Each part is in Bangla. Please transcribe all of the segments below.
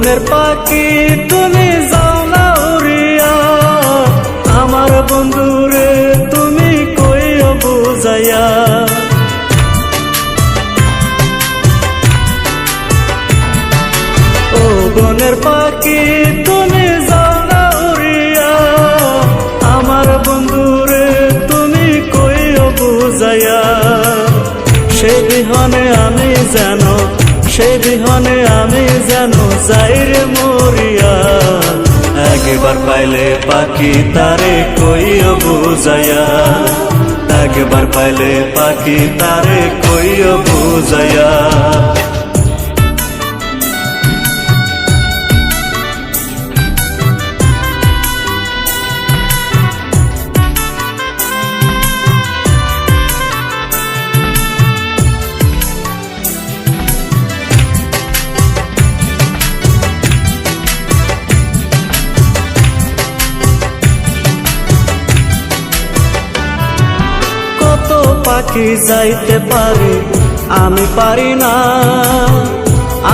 বনের পাখি তুমি যাও না উড়িয়া, আমার বন্ধুরে তুমি কইও বুঝাইয়া। ও বনের পাখি তুমি যাও না উড়িয়া, আমার বন্ধুরে তুমি কইও বুঝাইয়া। সে বিহনে আমি যেন, সে বিহনে আমি যেন যাইরে মরিয়া। একবার পাইলে পাখি তারে কইও বুঝাইয়া, একবার পাইলে পাখি তারে কইও বুঝাইয়া। পাখি যাইতে পারে আমি পারি না,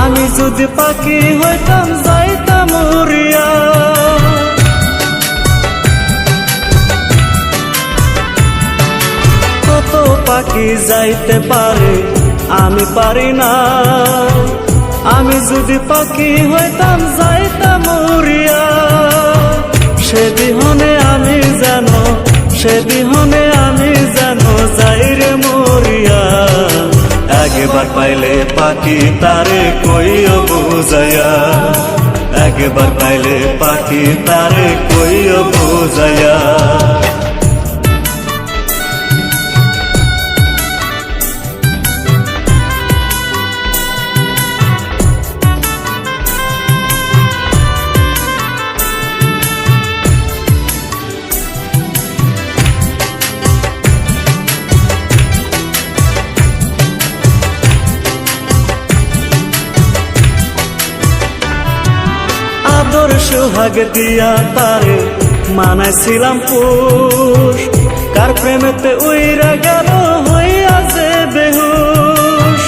আমি যদি পাখি হইতাম যাইতাম উড়িয়া। কত পাখি যাইতে পারে আমি পারি না, আমি যদি পাখি হইতাম যাইতাম উড়িয়া। সে বিহনে আমি যেন, সে বিহনে আমি যেন যাইরে মরিয়া। একবার পাইলে পাখি তারে কইও বুঝাইয়া, একবার পাইলে পাখি তারে কইও বুঝাইয়া। আদর সোহাগ দিয়া তারে মানাইছিলাম পুষ, কার প্রেমেতে উইরা গেল হইয়া যে বেহুশ।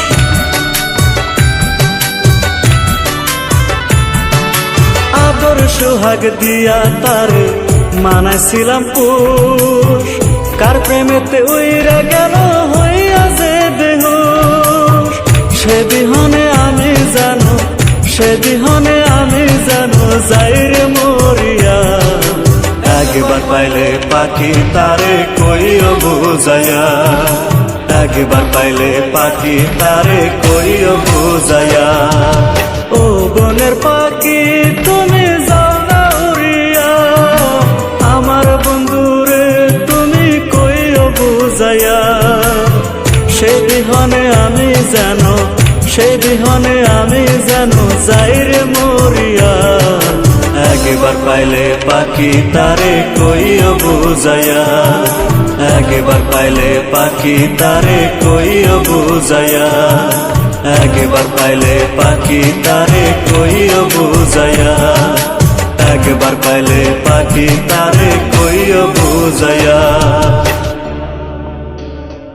আদর সোহাগ দিয়া তারে মানাইছিলাম পুষ, কার প্রেমেতে উইরা গেল হইয়া যে বেহুশ। সে বিহনে আমি জানো, সে বিহনে আমি জানো যাইরে মরিয়া। একবার পাইলে পাখি তারে কইও বুঝাইয়া, একবার পাইলে পাখি তারে কইও বুঝাইয়া। ও বনের পাখি তুমি যাও না উড়িয়া, আমার বন্ধুরে তুমি কইও বুঝাইয়া। সে বিহনে আমি যেন, সে বিহনে আমি যেন যাইরে মরিয়া। একবার পাইলে পাখি তারে কইও বুঝাইয়া, একবার পাইলে পাখি তারে কইও বুঝাইয়া, একবার পাইলে পাখি তারে কইও বুঝাইয়া, একবার পাইলে পাখি তারে কইও বুঝাইয়া।